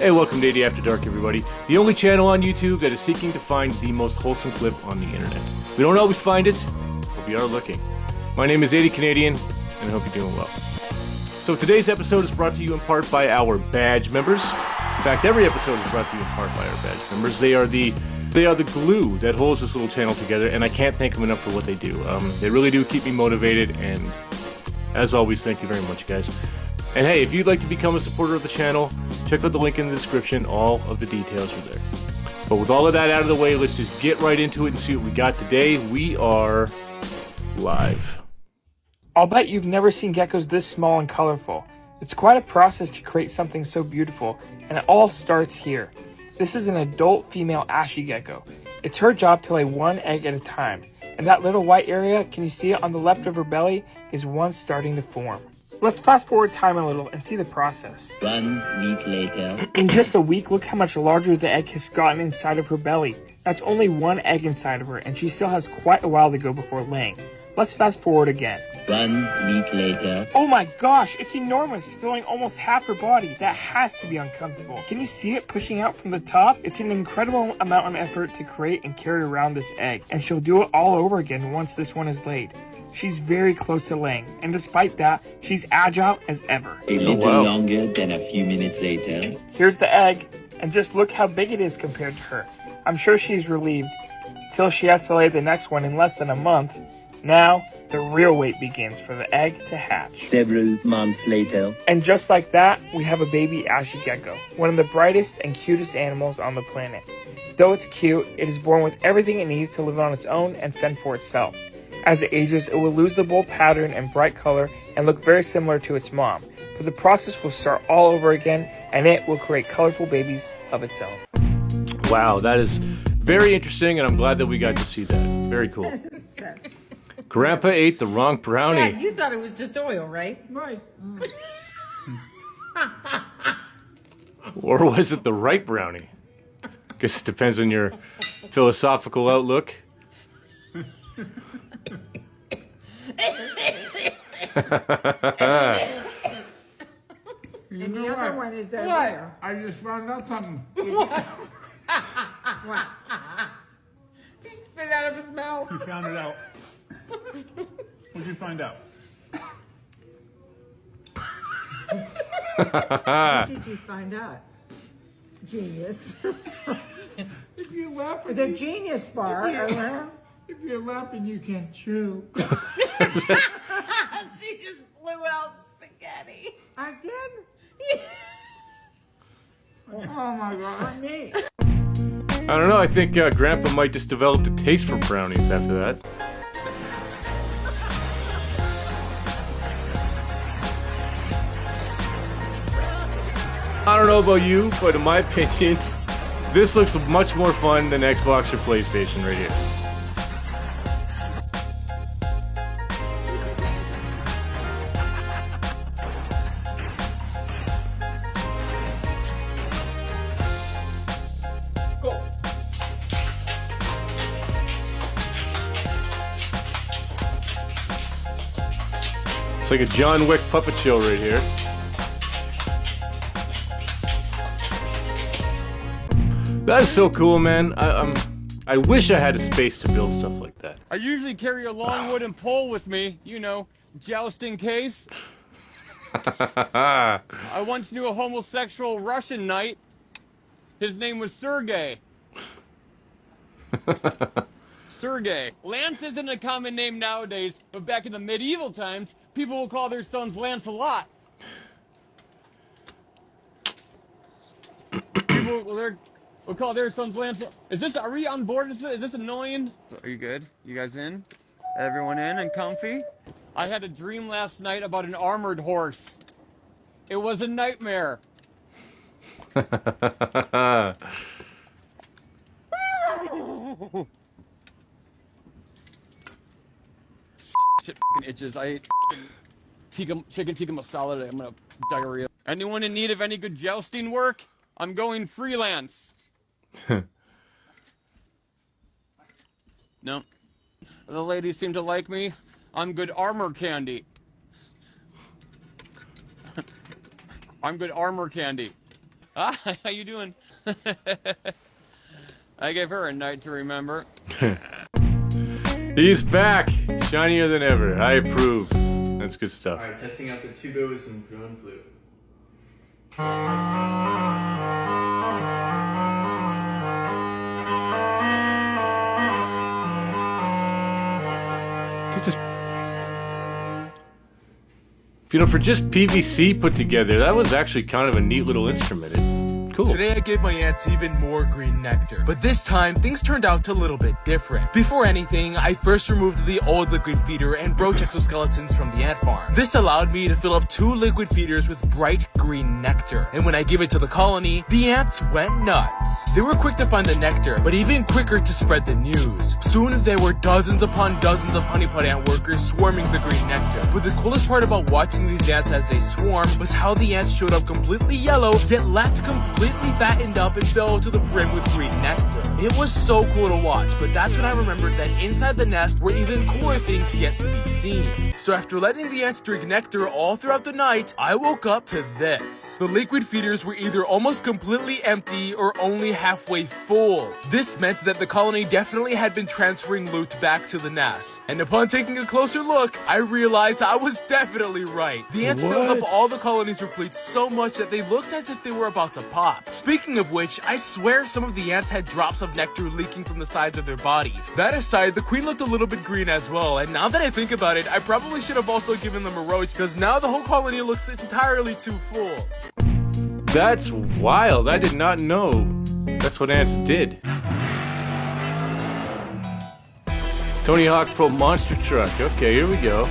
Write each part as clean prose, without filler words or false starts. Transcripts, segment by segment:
Hey, welcome to 80 After Dark, everybody. The only channel on YouTube that is seeking to find the most wholesome clip on the internet. We don't always find it, but we are looking. My name is 80 Canadian, and I hope you're doing well. So today's episode is brought to you in part by our badge members. In fact, every episode is brought to you in part by our badge members. They are the glue that holds this little channel together, and I can't thank them enough for what they do. They really do keep me motivated, and as always, thank you very much, guys. And hey, if you'd like to become a supporter of the channel, check out the link in the description. All of the details are there. But with all of that out of the way, let's just get right into it and see what we got today. We are live. I'll bet you've never seen geckos this small and colorful. It's quite a process to create something so beautiful, and it all starts here. This is an adult female Ashy gecko. It's her job to lay one egg at a time, and that little white area, can you see it on the left of her belly, is one starting to form. Let's fast forward time a little and see the process. 1 week later. In just a week, look how much larger the egg has gotten inside of her belly. That's only one egg inside of her, and she still has quite a while to go before laying. Let's fast forward again. 1 week later. Oh my gosh, it's enormous, filling almost half her body. That has to be uncomfortable. Can you see it pushing out from the top? It's an incredible amount of effort to create and carry around this egg, and she'll do it all over again once this one is laid. She's very close to laying, and despite that, she's agile as ever. A little longer than a few minutes later. Here's the egg, and just look how big it is compared to her. I'm sure she's relieved, till she has to lay the next one in less than a month. Now, the real wait begins for the egg to hatch. Several months later. And just like that, we have a baby Ashy gecko, one of the brightest and cutest animals on the planet. Though it's cute, it is born with everything it needs to live on its own and fend for itself. As it ages, it will lose the bold pattern and bright color and look very similar to its mom. But the process will start all over again, and it will create colorful babies of its own. Wow, that is very interesting, and I'm glad that we got to see that. Very cool. Grandpa ate the wrong brownie. Dad, you thought it was just oil, right? Right. Or was it the right brownie? Guess it depends on your philosophical outlook. And the other one is that What? I just found out something. What? What? He spit out of his mouth. You found it out. What'd you find out? What did you find out? Genius. If you laugh, The genius bar. if you're laughing, you can't chew. She just blew out spaghetti. I did? Oh my God, me. I don't know, I think Grandpa might just develop a taste for brownies after that. I don't know about you, but in my opinion, this looks much more fun than Xbox or PlayStation right here. It's like a John Wick puppet show right here. That is so cool, man. I wish I had a space to build stuff like that. I usually carry a long wooden pole with me, you know, just in case. I once knew a homosexual Russian knight. His name was Sergei. Sergei. Lance isn't a common name nowadays, but back in the medieval times, people will call their sons Lancelot. People will call their sons Lancelot. Are we on board? Is this annoying? Are you good? You guys in? Everyone in and comfy? I had a dream last night about an armored horse. It was a nightmare. Shit fucking itches. I ate chicken tikka masala today. I'm gonna diarrhea. Anyone in need of any good jousting work? I'm going freelance. No. The ladies seem to like me. I'm good armor candy. I'm good armor candy. Hi, how you doing? I gave her a night to remember. He's back, shinier than ever. I approve. That's good stuff. Alright, testing out the tubos and drone flute. To just, you know, for just PVC put together, that was actually kind of a neat little instrument. Cool. Today I gave my ants even more green nectar, but this time things turned out a little bit different. Before anything, I first removed the old liquid feeder and broach exoskeletons from the ant farm. This allowed me to fill up 2 liquid feeders with bright green nectar, and when I gave it to the colony, the ants went nuts. They were quick to find the nectar, but even quicker to spread the news. Soon there were dozens upon dozens of honeypot ant workers swarming the green nectar. But the coolest part about watching these ants as they swarm was how the ants showed up completely yellow, yet left completely fattened up and filled to the brim with green nectar. It was so cool to watch, but that's when I remembered that inside the nest were even cooler things yet to be seen. So after letting the ants drink nectar all throughout the night, I woke up to this. The liquid feeders were either almost completely empty or only halfway full. This meant that the colony definitely had been transferring loot back to the nest. And upon taking a closer look, I realized I was definitely right. The ants filled up all the colony's replete so much that they looked as if they were about to pop. Speaking of which, I swear some of the ants had drops of nectar leaking from the sides of their bodies. That aside, the queen looked a little bit green as well, and now that I think about it, I probably should have also given them a roach, because now the whole colony looks entirely too full. That's wild. I did not know that's what ants did. Tony Hawk Pro Monster Truck. Okay, here we go.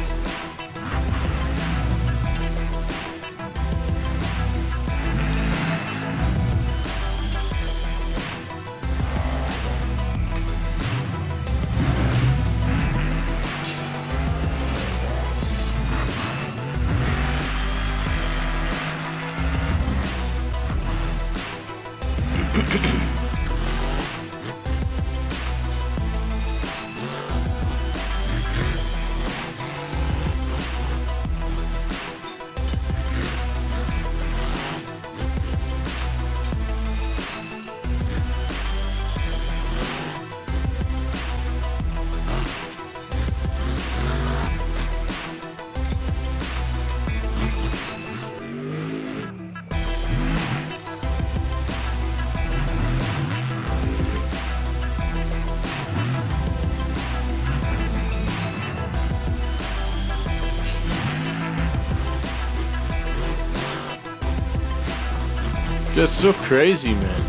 Just so crazy, man.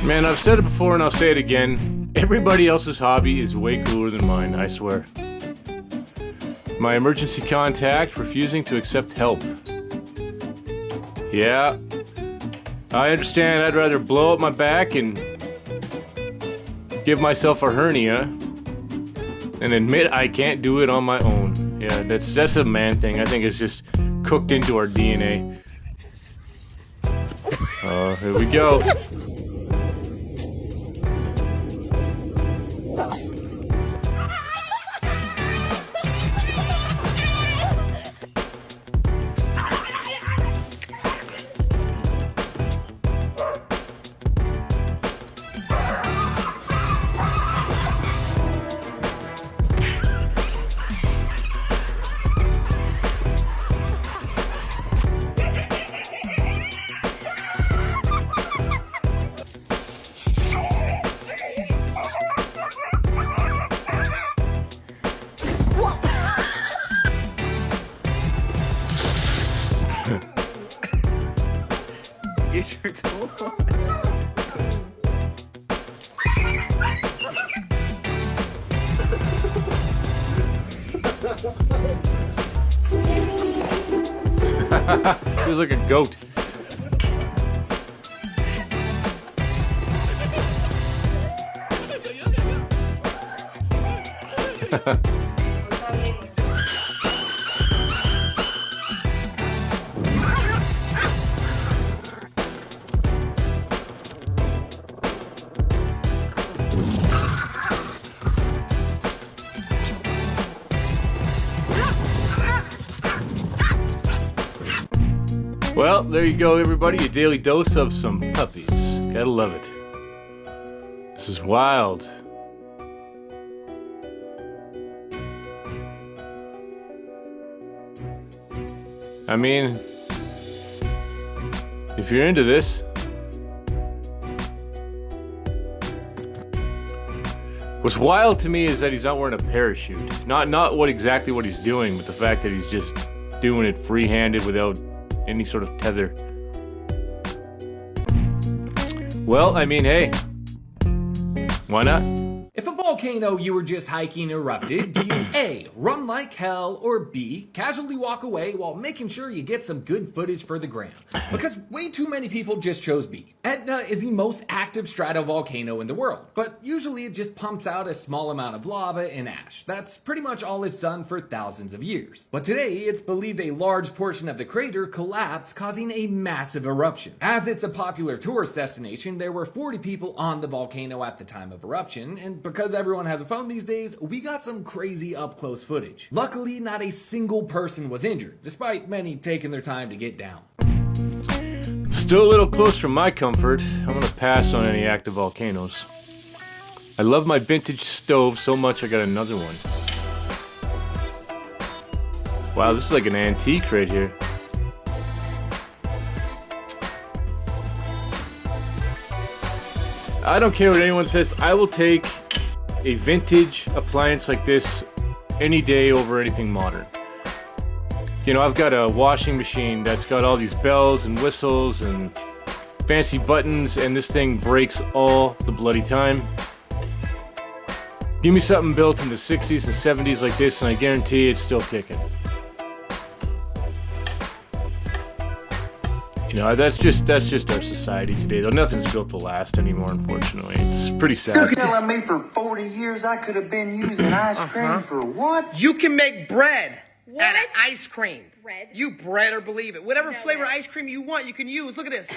Man, I've said it before and I'll say it again. Everybody else's hobby is way cooler than mine, I swear. My emergency contact refusing to accept help. Yeah, I understand I'd rather blow up my back and give myself a hernia and admit I can't do it on my own. Yeah, that's a man thing. I think it's just cooked into our DNA. Oh, here we go. Get your tool on. Feels like a goat. Well, there you go, everybody. A daily dose of some puppies. Gotta love it. This is wild. I mean, if you're into this, what's wild to me is that he's not wearing a parachute. Not what exactly what he's doing, but the fact that he's just doing it free-handed without any sort of tether. Well, I mean, hey, why not? If a volcano you were just hiking erupted, do you A, run like hell, or B, casually walk away while making sure you get some good footage for the gram? Because way too many people just chose B. Etna is the most active stratovolcano in the world, but usually it just pumps out a small amount of lava and ash. That's pretty much all it's done for thousands of years. But today, it's believed a large portion of the crater collapsed, causing a massive eruption. As it's a popular tourist destination, there were 40 people on the volcano at the time of eruption, and because everyone has a phone these days, we got some crazy up-close footage. Luckily, not a single person was injured, despite many taking their time to get down. Still a little close for my comfort. I'm gonna pass on any active volcanoes. I love my vintage stove so much I got another one. Wow, this is like an antique right here. I don't care what anyone says, I will take a vintage appliance like this any day over anything modern. You know, I've got a washing machine that's got all these bells and whistles and fancy buttons, and this thing breaks all the bloody time. Give me something built in the 60s and 70s like this, and I guarantee it's still kicking. You know, that's just our society today, though. Nothing's built to last anymore, unfortunately. It's pretty sad. You're telling me for 40 years I could have been using ice cream for what? You can make bread out of What? ice cream. Bread? You bread or believe it. Whatever No flavor way. ice cream you want, you can use. Look at this.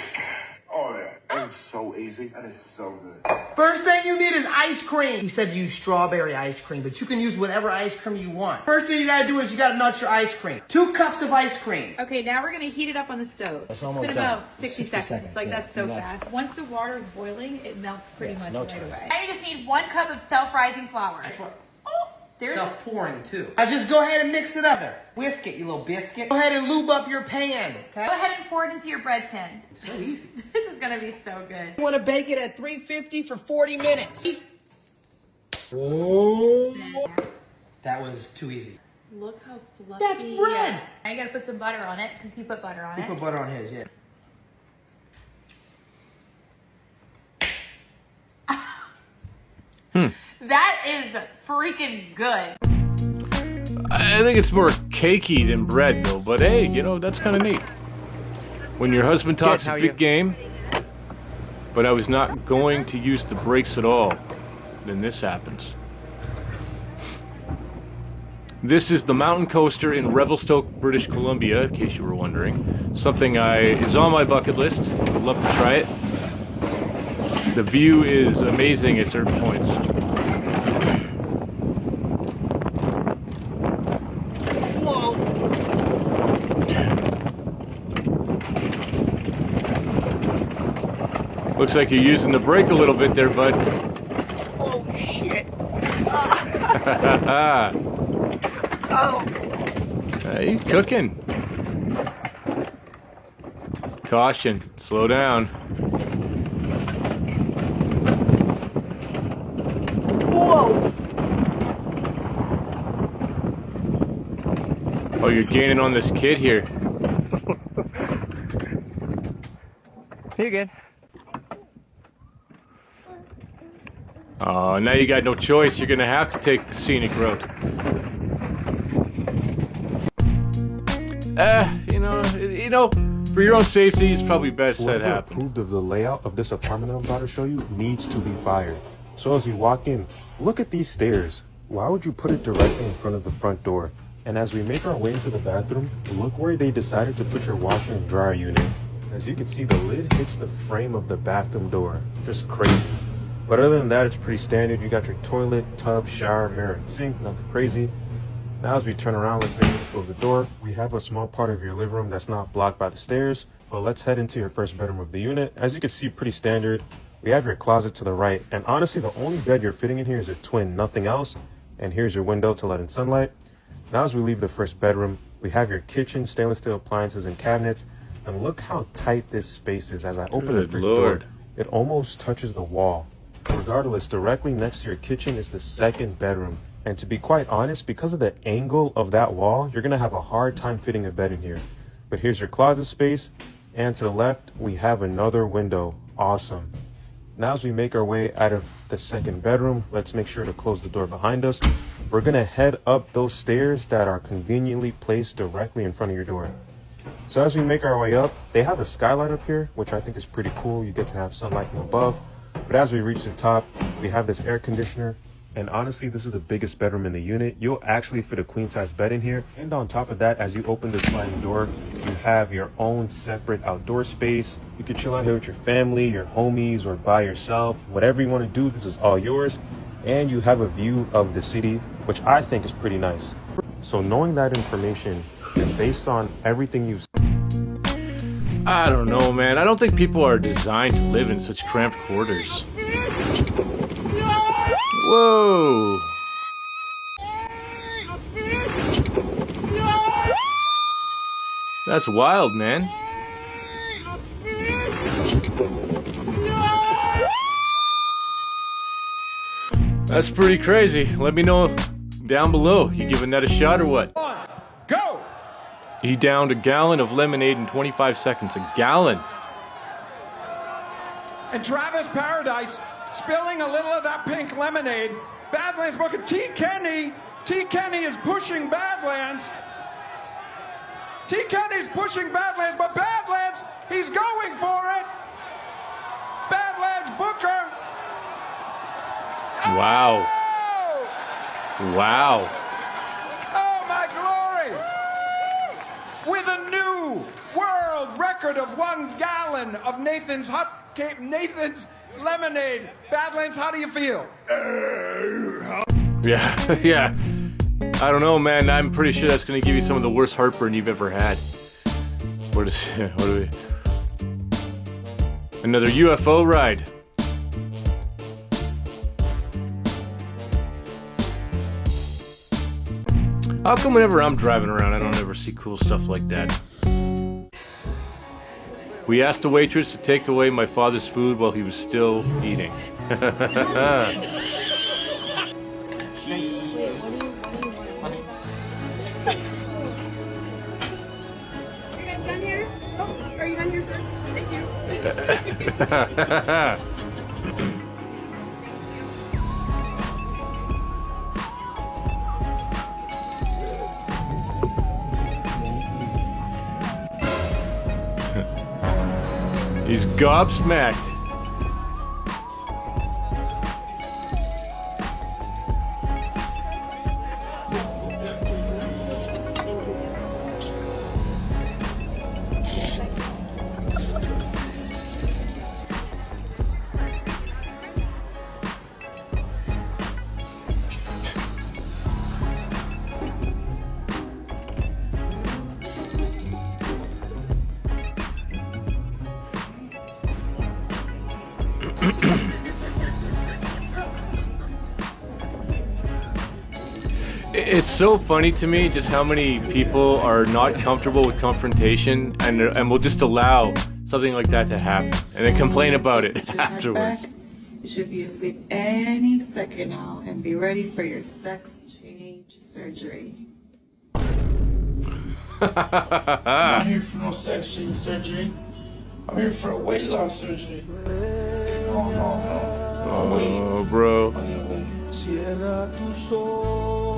Oh yeah, that is so easy. That is so good. First thing you need is ice cream. He said use strawberry ice cream, but you can use whatever ice cream you want. First thing you gotta do is you gotta melt your ice cream. 2 cups of ice cream. Okay, now we're gonna heat it up on the stove. That's almost it's been done. about 60 seconds. Like, yeah. that's so Nice. fast. Once the water is boiling, it melts pretty much no right time. away. Now you just need 1 cup of self-rising flour. There's Self-pouring too. Now just go ahead and mix it up there. Whisk it, you little biscuit. Go ahead and lube up your pan. Okay? Go ahead and pour it into your bread tin. It's so easy. This is gonna be so good. You want to bake it at 350 for 40 minutes. Oh, that was too easy. Look how fluffy. That's bread. Now you gotta put some butter on it, because he put butter on He it. put butter on his, yeah. That is freaking good. I think it's more cakey than bread, though. But hey, you know, that's kind of neat. When your husband talks a big game, but I was not going to use the brakes at all, then this happens. This is the mountain coaster in Revelstoke, British Columbia, in case you were wondering. Something is on my bucket list. I'd love to try it. The view is amazing at certain points. Looks like you're using the brake a little bit there, bud. Oh, shit. Hey, cooking. Caution, slow down. Whoa. Oh, you're gaining on this kid here. You're good. Oh, now you got no choice. You're gonna have to take the scenic route. You know, for your own safety, it's probably best that happen. Approved of the layout of this apartment I'm about to show you needs to be fired. So as you walk in, look at these stairs. Why would you put it directly in front of the front door? And as we make our way into the bathroom, look where they decided to put your washer and dryer unit. As you can see, the lid hits the frame of the bathroom door. Just crazy. But other than that, it's pretty standard. You got your toilet, tub, shower, mirror, and sink. Nothing crazy. Now as we turn around, let's make sure to close the door. We have a small part of your living room that's not blocked by the stairs. But let's head into your first bedroom of the unit. As you can see, pretty standard. We have your closet to the right. And honestly, the only bed you're fitting in here is a twin, nothing else. And here's your window to let in sunlight. Now as we leave the first bedroom, we have your kitchen, stainless steel appliances and cabinets. And look how tight this space is. As I open the fridge door, it almost touches the wall. Regardless, directly next to your kitchen is the second bedroom. And to be quite honest, because of the angle of that wall, you're gonna have a hard time fitting a bed in here. But here's your closet space. And to the left, we have another window. Awesome. Now as we make our way out of the second bedroom, let's make sure to close the door behind us. We're gonna head up those stairs that are conveniently placed directly in front of your door. So as we make our way up, they have a skylight up here, which I think is pretty cool. You get to have sunlight from above. But as we reach the top, we have this air conditioner. And honestly, this is the biggest bedroom in the unit. You'll actually fit a queen size bed in here. And on top of that, as you open the sliding door, you have your own separate outdoor space. You can chill out here with your family, your homies, or by yourself. Whatever you want to do, this is all yours. And you have a view of the city, which I think is pretty nice. So knowing that information, and based on everything you've I don't know, man. I don't think people are designed to live in such cramped quarters. Whoa! That's wild, man. That's pretty crazy. Let me know down below. You giving that a shot or what? Go! He downed a gallon of lemonade in 25 seconds. A gallon. And Travis Paradise spilling a little of that pink lemonade. Badlands booking T. Kenny. T. Kenny is pushing Badlands. T. Kenny's pushing Badlands, but Badlands, he's going for it. Badlands Booker. Wow. Oh! Wow. Oh my glory! With a new world record of 1 gallon of Nathan's lemonade. Badlands, how do you feel? Yeah, yeah. I don't know, man. I'm pretty sure that's going to give you some of the worst heartburn you've ever had. What are we? Another UFO ride. How come whenever I'm driving around, I don't ever see cool stuff like that? We asked the waitress to take away my father's food while he was still eating. Are you done here, sir? Thank you. He's gobsmacked. It's so funny to me just how many people are not comfortable with confrontation and will just allow something like that to happen and then complain about it afterwards. You should be asleep any second now and be ready for your sex change surgery. I'm not here for no sex change surgery. I'm here for a weight loss surgery. No. Oh, bro.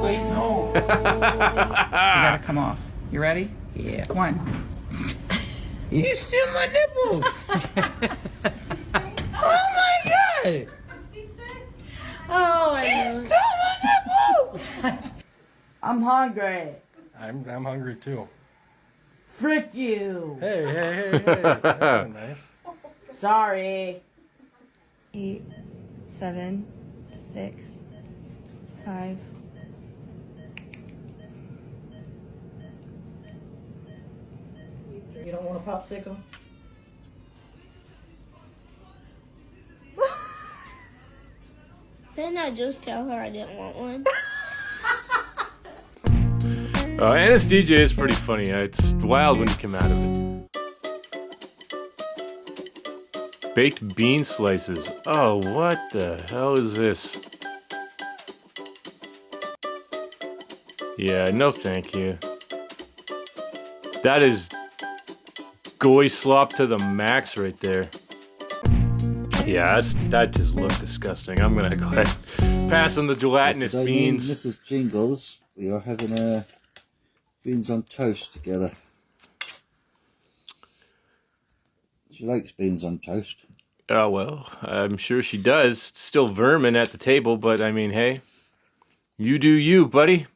Wait, no. You gotta come off. You ready? Yeah. 1. You see my nipples? Oh my god! Oh, she stole my nipples! I'm hungry. I'm hungry too. Frick you. Hey. That's nice. Sorry. 8, 7, 6, 5, You don't want a popsicle? Didn't I just tell her I didn't want one? Anesthesia is pretty funny. It's wild when you come out of it. Baked bean slices. Oh, what the hell is this? Yeah, no thank you. That is goy slop to the max right there. Yeah, that just looked disgusting. I'm gonna go ahead and pass on the gelatinous Today, beans. me and Mrs. Jingles, we are having beans on toast together. She likes beans on toast. Oh, well, I'm sure she does. It's still vermin at the table, but I mean, hey, you do you, buddy.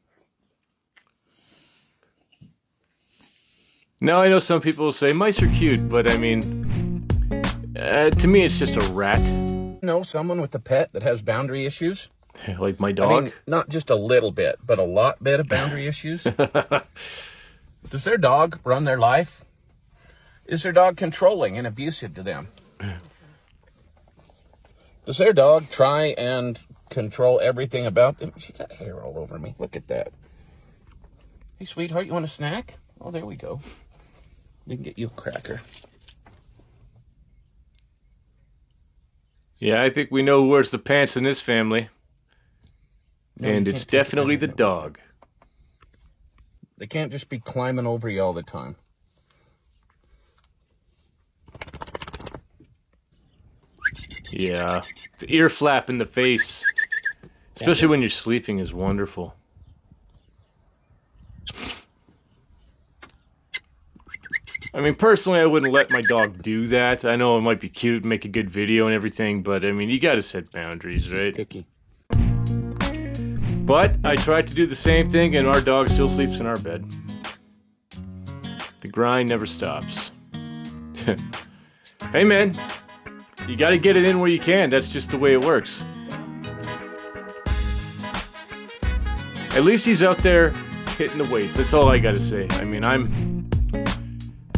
Now, I know some people will say mice are cute, but I mean, to me, it's just a rat. Know someone with a pet that has boundary issues? Like my dog? I mean, not just a little bit, but a lot bit of boundary issues. Does their dog run their life? Is their dog controlling and abusive to them? Does their dog try and control everything about them? She got hair all over me. Look at that. Hey, sweetheart, you want a snack? Oh, there we go. We can get you a cracker. Yeah, I think we know who wears the pants in this family. No, And you it's can't take definitely the anything. dog. They can't just be climbing over you all the time. Yeah, the ear flap in the face, especially when you're sleeping, is wonderful. I mean, personally, I wouldn't let my dog do that. I know it might be cute, make a good video and everything, but I mean, you gotta set boundaries, right? Picky. But I tried to do the same thing, and our dog still sleeps in our bed. The grind never stops. Hey, man. You gotta get it in where you can. That's just the way it works. At least he's out there hitting the weights. That's all I gotta say. I mean,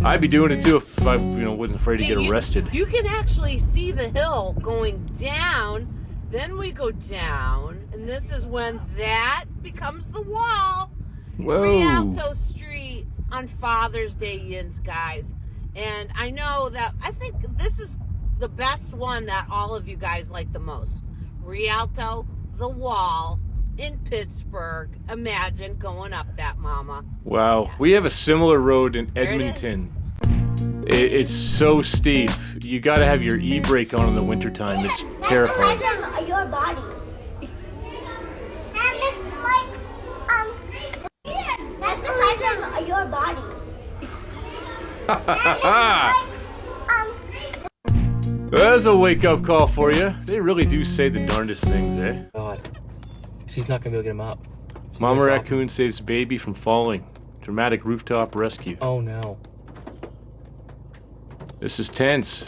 I'd be doing it too if I, wasn't afraid to get arrested. You can actually see the hill going down. Then we go down, and this is when that becomes the wall. Whoa. Rialto Street on Father's Day, yins, guys. And I know that I think this is the best one that all of you guys like the most. Rialto, the wall in Pittsburgh. Imagine going up that, mama. Wow. Yes. We have a similar road in There Edmonton. It's so steep. You gotta have your e-brake on in the wintertime. It's terrifying. That's the size of your body. And it's like, that's the size of your body. There's a wake-up call for you. They really do say the darndest things, eh? God. She's not gonna be able to get him up. Mama raccoon saves baby from falling. Dramatic rooftop rescue. Oh no. This is tense.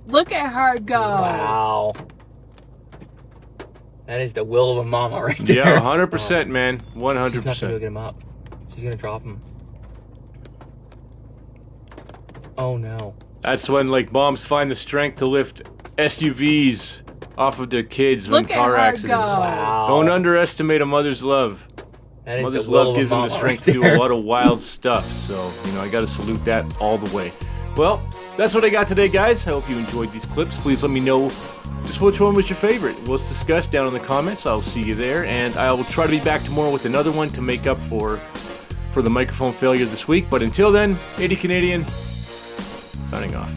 Look at her go. Wow. That is the will of a mama right there. Yeah, 100%, man. 100%. She's not gonna be able to get him up. She's gonna drop him. Oh no. That's when, moms find the strength to lift SUVs off of their kids when car accidents. Wow. Don't underestimate a mother's love. That is Mother's the will love of a gives them the mama strength right to do there. a lot of wild stuff. So, I gotta salute that all the way. Well, that's what I got today, guys. I hope you enjoyed these clips. Please let me know just which one was your favorite. Let's discuss down in the comments. I'll see you there. And I will try to be back tomorrow with another one to make up for the microphone failure this week. But until then, 80 Canadian, signing off.